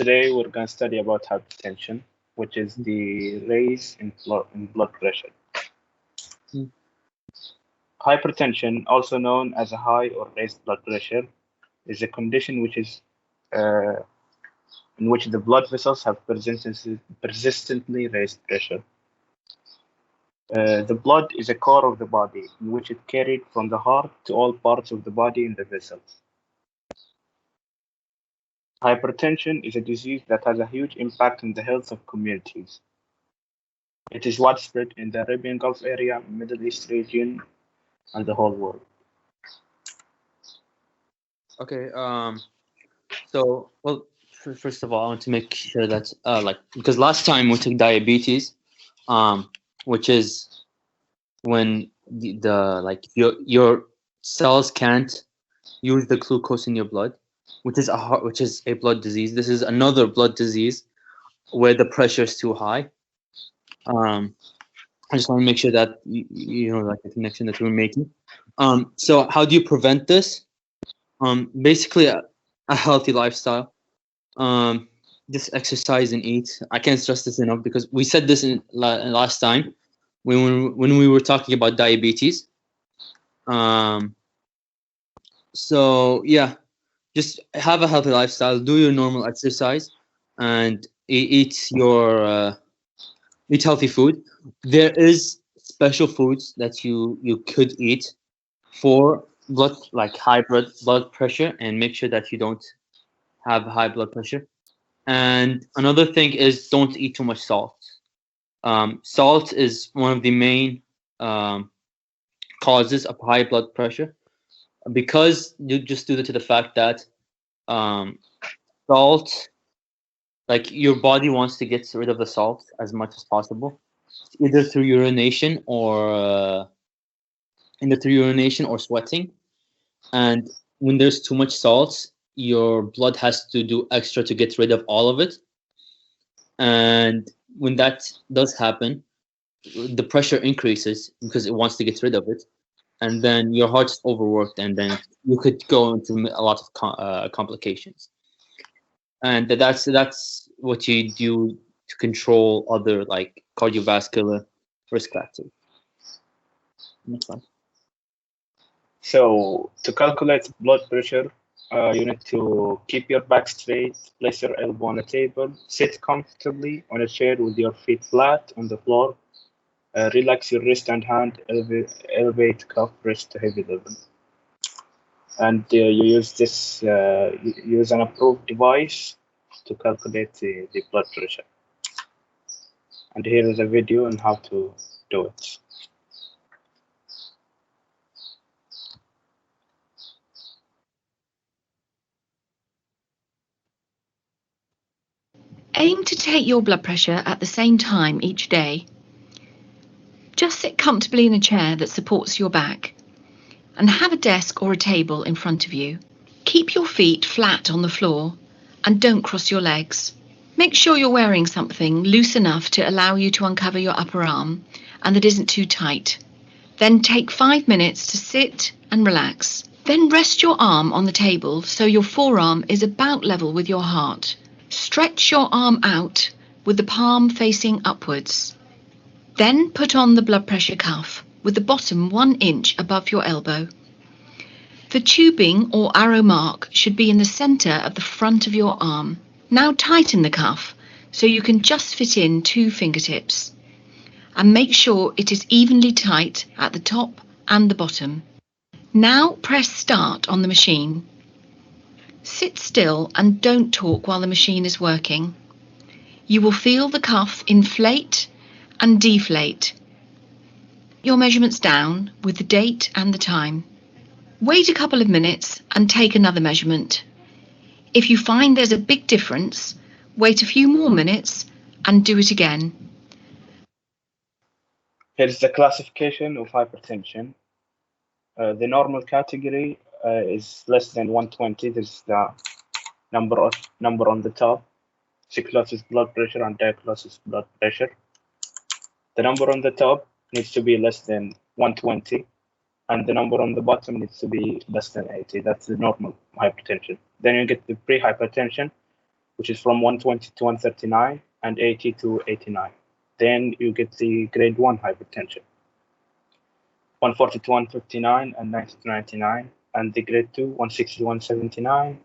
today we're going to study about hypertension, which is the raise in blood pressure. Mm. Hypertension, also known as a high or raised blood pressure, is a condition uh, in which the blood vessels have persistently raised pressure. The blood is a core of the body in which it carried from the heart to all parts of the body in the vessels. Hypertension is a disease that has a huge impact on the health of communities. It is widespread in the Arabian Gulf area, Middle East region, and the whole world. Okay. So, well, first of all, I want to make sure that, because last time we took diabetes, which is when your cells can't use the glucose in your blood, which is a blood disease. This is another blood disease where the pressure is too high. I just want to make sure that you know, like, the connection that we're making. So how do you prevent this? Basically a healthy lifestyle. Just exercise and eat. I can't stress this enough because we said this in last time when we were talking about diabetes. So yeah, just have a healthy lifestyle, do your normal exercise, and eat healthy food. There is special foods that you could eat for high blood pressure, and make sure that you don't have high blood pressure. And another thing is, don't eat too much salt. Salt is one of the main causes of high blood pressure, because you just due to the fact that salt, like, your body wants to get rid of the salt as much as possible, either through urination or sweating. And when there's too much salt, your blood has to do extra to get rid of all of it. And when that does happen, the pressure increases because it wants to get rid of it, and then your heart's overworked, and then you could go into a lot of complications. And that's what you do to control other, like, cardiovascular risk factors. Next slide. So, to calculate blood pressure, you need to keep your back straight, place your elbow on a table, sit comfortably on a chair with your feet flat on the floor, relax your wrist and hand, elevate cuff, wrist to heavy level. And you use an approved device to calculate the blood pressure. And here is a video on how to do it. Aim to take your blood pressure at the same time each day. Just sit comfortably in a chair that supports your back, and have a desk or a table in front of you. Keep your feet flat on the floor and don't cross your legs. Make sure you're wearing something loose enough to allow you to uncover your upper arm and that isn't too tight. Then take 5 minutes to sit and relax. Then rest your arm on the table so your forearm is about level with your heart. Stretch your arm out with the palm facing upwards. Then put on the blood pressure cuff with the bottom 1 inch above your elbow. The tubing or arrow mark should be in the centre of the front of your arm. Now tighten the cuff so you can just fit in 2 fingertips. And make sure it is evenly tight at the top and the bottom. Now press start on the machine. Sit still and don't talk while the machine is working. You will feel the cuff inflate and deflate. Your measurements down with the date and the time. Wait a couple of minutes and take another measurement. If you find there's a big difference, wait a few more minutes and do it again. Here's the classification of hypertension. The normal category is less than 120. This is the number on the top. Cyclosis blood pressure and diagnosis blood pressure. The number on the top needs to be less than 120, and the number on the bottom needs to be less than 80. That's the normal hypertension. Then you get the pre-hypertension, which is from 120 to 139 and 80 to 89. Then you get the grade 1 hypertension, 140 to 159 and 90 to 99. And the grade 2, 160 to 179,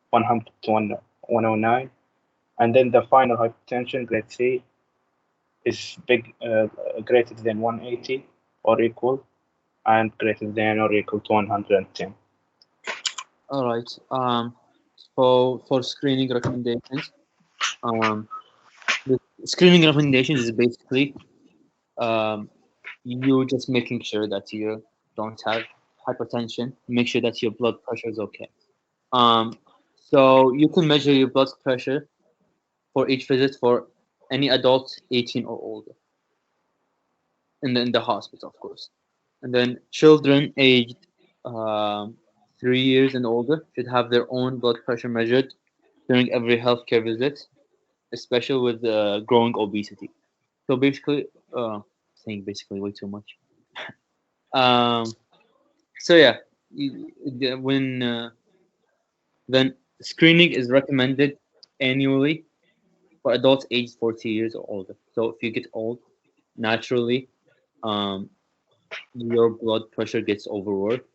100 to 109. And then the final hypertension, grade 3, is greater than 180 or equal, and greater than or equal to 110. All right. For screening recommendations, the screening recommendations is basically you just making sure that you don't have hypertension. Make sure that your blood pressure is okay. So you can measure your blood pressure for each visit for any adult 18 or older in the hospital, of course. And then children aged 3 years and older should have their own blood pressure measured during every healthcare visit, especially with growing obesity. So basically, saying basically way too much. Um, so yeah, when then screening is recommended annually for adults aged 40 years or older. So if you get old, naturally, um, your blood pressure gets overworked.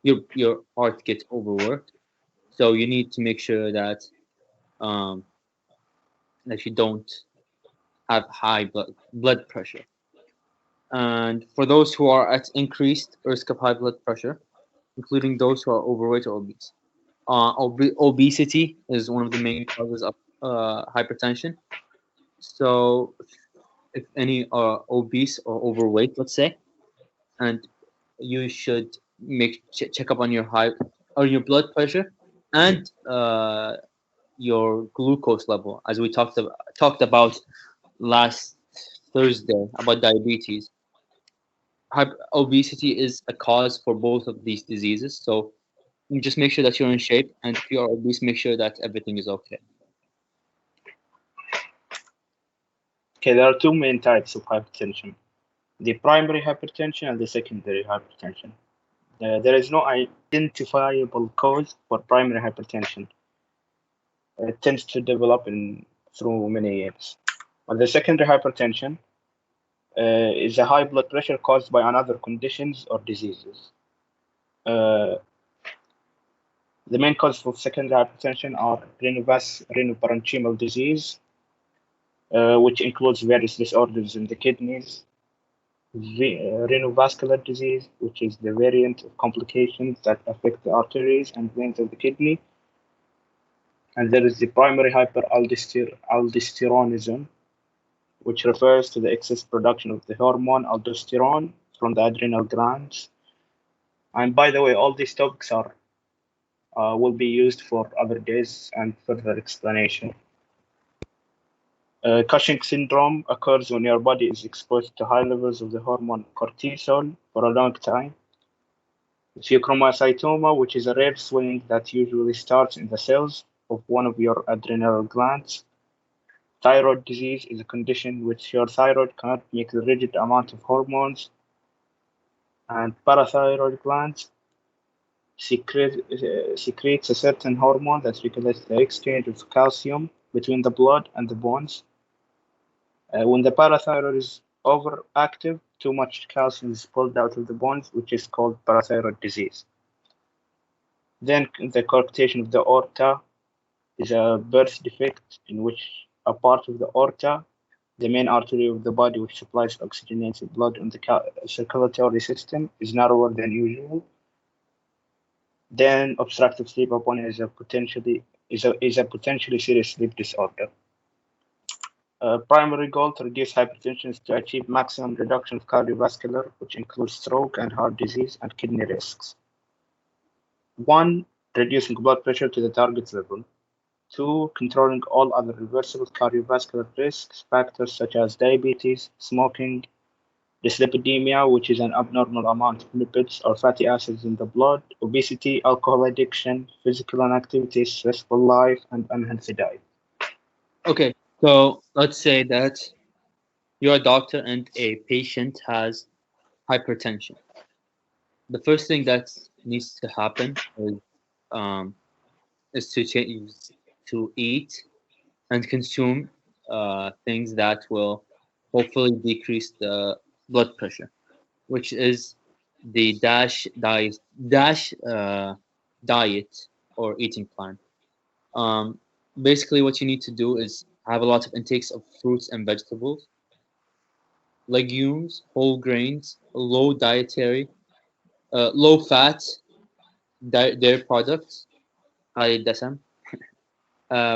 Your heart gets overworked. So you need to make sure um, that you don't have high blood pressure. And for those who are at increased risk of high blood pressure, including those who are overweight or obese. Obesity is one of the main causes of hypertension. So, if any are obese or overweight, let's say, and you should check up on your your blood pressure and your glucose level, as we talked about last Thursday about diabetes. Obesity is a cause for both of these diseases. So you just make sure that you're in shape, and if you are obese, make sure that everything is okay. Okay, there are two main types of hypertension: the primary hypertension and the secondary hypertension. There is no identifiable cause for primary hypertension. It tends to develop through many years. But the secondary hypertension is a high blood pressure caused by another conditions or diseases. Uh, the main causes for secondary hypertension are renoparenchymal disease, which includes various disorders in the kidneys, renovascular disease, which is the variant of complications that affect the arteries and veins of the kidney. And there is the primary hyperaldosteronism, which refers to the excess production of the hormone aldosterone from the adrenal glands. And by the way, all these topics will be used for other days and further explanation. Cushing syndrome occurs when your body is exposed to high levels of the hormone cortisol for a long time. Pheochromocytoma, which is a rare swelling that usually starts in the cells of one of your adrenal glands. Thyroid disease is a condition in which your thyroid cannot make the rigid amount of hormones, and parathyroid glands secretes a certain hormone that regulates the exchange of calcium between the blood and the bones. When the parathyroid is overactive, too much calcium is pulled out of the bones, which is called parathyroid disease. Then the coarctation of the aorta is a birth defect in which a part of the aorta, the main artery of the body which supplies oxygenated blood in the circulatory system, is narrower than usual. Then obstructive sleep apnea is a potentially serious sleep disorder. Primary goal to reduce hypertension is to achieve maximum reduction of cardiovascular, which includes stroke and heart disease and kidney risks. 1. Reducing blood pressure to the target level. 2. Controlling all other reversible cardiovascular risks factors such as diabetes, smoking, dyslipidemia, which is an abnormal amount of lipids or fatty acids in the blood, obesity, alcohol addiction, physical inactivity, stressful life, and unhealthy diet. Okay, so let's say that you're a doctor and a patient has hypertension. The first thing that needs to happen is to change to eat and consume things that will hopefully decrease the blood pressure, which is the diet or eating plan. Um, Basically, what you need to do is have a lot of intakes of fruits and vegetables, legumes, whole grains, low fat dairy products, high DSM,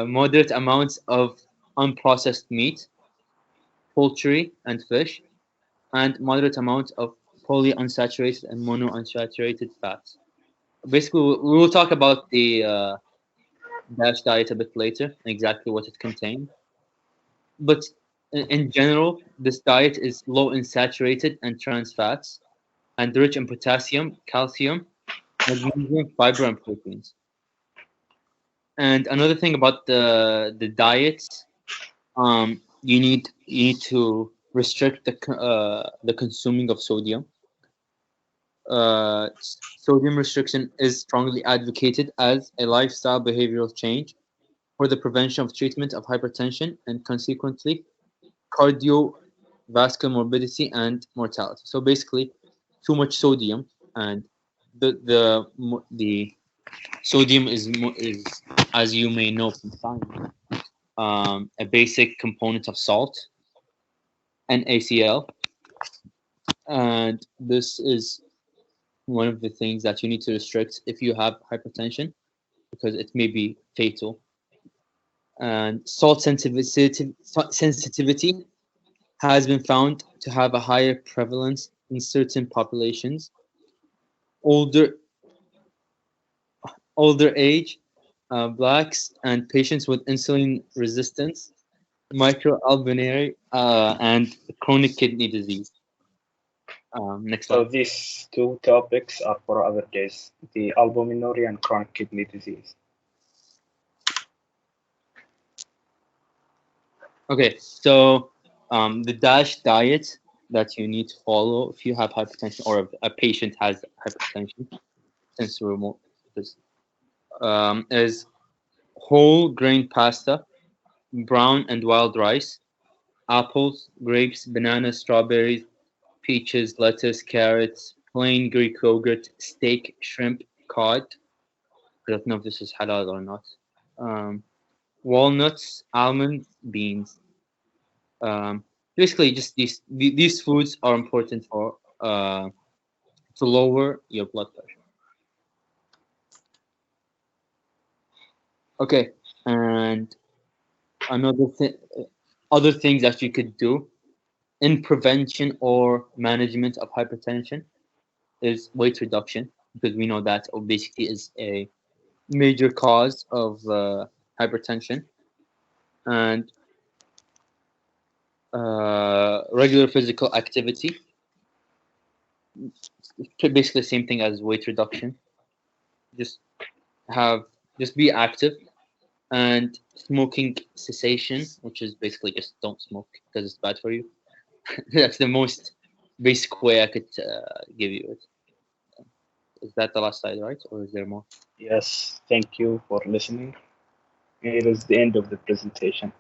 moderate amounts of unprocessed meat, poultry and fish, and moderate amounts of polyunsaturated and monounsaturated fats. Basically, we will talk about the DASH diet a bit later, exactly what it contains. But in general, this diet is low in saturated and trans fats and rich in potassium, calcium, magnesium, fiber, and proteins. And another thing about the diets, you need to restrict the consuming of sodium. Sodium restriction is strongly advocated as a lifestyle behavioral change for the prevention of treatment of hypertension and consequently cardiovascular morbidity and mortality. So basically, too much sodium, and the sodium is, as you may know from science, a basic component of salt and ACL, and this is one of the things that you need to restrict if you have hypertension because it may be fatal. And salt sensitivity has been found to have a higher prevalence in certain populations, older older age, blacks, and patients with insulin resistance, microalbuminuria, and chronic kidney disease. Next So slide. these two topics are for other days, the albuminuria and chronic kidney disease. Okay, so the DASH diet that you need to follow if you have hypertension or if a patient has hypertension, since we're more this, is whole grain pasta, brown and wild rice, apples, grapes, bananas, strawberries, peaches, lettuce, carrots, plain Greek yogurt, steak, shrimp, cod. I don't know if this is halal or not. Um, Walnuts, almonds, beans. Um, Basically, just these foods are important for to lower your blood pressure. Okay, and another thing, other things that you could do in prevention or management of hypertension is weight reduction, because we know that obesity is a major cause of hypertension, and regular physical activity. Basically, the same thing as weight reduction. Just have just be active, and smoking cessation, which is basically just don't smoke because it's bad for you. That's the most basic way I could give you it. Is that the last slide, right, or is there more? Yes, thank you for listening. It is the end of the presentation.